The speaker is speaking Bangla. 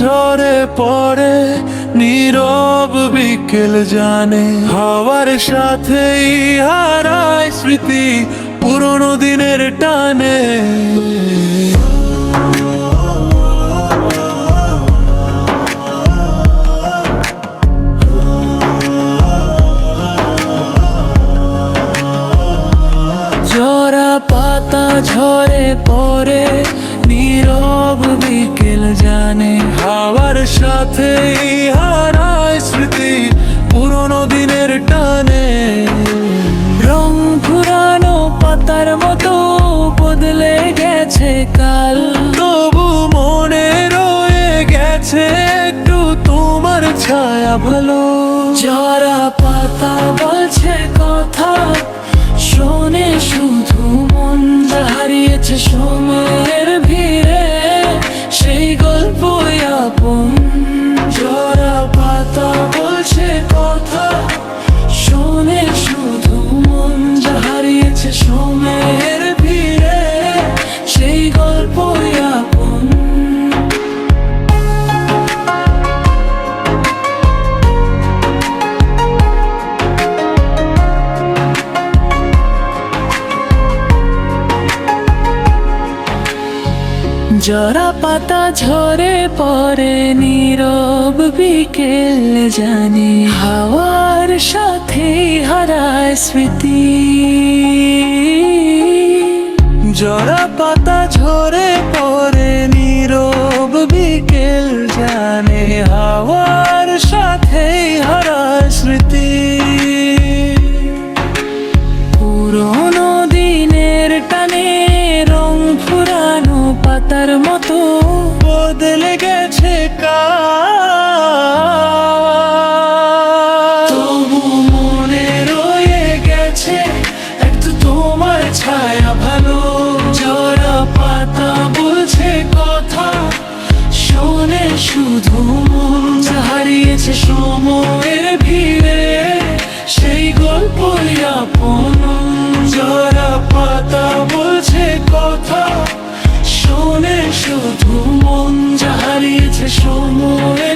ঝরে পড়ে নীরব বিকেল জানে, হাওয়ার সাথেই হারায় স্মৃতি পুরনো দিনের টানে। ঝরা পাতা ঝরে পড়ে নীরব বিকেল জানে, হাওয়ার সাথেই হারায় স্মৃতি পুরনো দিনের টানে। রং ফুরানো পাতার মতো বদলে গেছে কাল, তবু মনে রয়ে গেছে একটু তোমার ছায়া ভালো। ঝরা পাতা বলছে কথা, শোনে শুধু মন যা হারিয়েছে সময়ের ভিড়ে, সেই গল্পই আপন। ঝরা পাতা বলছে কথা, শোনে শুধু মন যা হারিয়েছে সময়ের ভিড়ে, সেই গল্পই আপন। ঝরা পাতা ঝরে পড়ে নীরব বিকেল জানে, হাওয়ার সাথে হারায় স্মৃতি। ঝরা পাতা ঝরে পড়ে নীরব বিকেল জানে, হাওয়ার সাথে হারায় স্মৃতি। পুরনো দিনের টানে রং ফুরানো পাতার মতো বদলে গেছে কাল, তবু মনে রয়ে গেছে একটু তোমার ছায়া ভালো। ঝরা পাতা বলছে কথা, শোনে শুধু মন যা হারিয়েছে সময়ের ভিড়ে, সেই গল্পই আপন। ঝরা পাতা বলছে কথা, শোনে শুধু মন যা হারিয়েছে সময়ে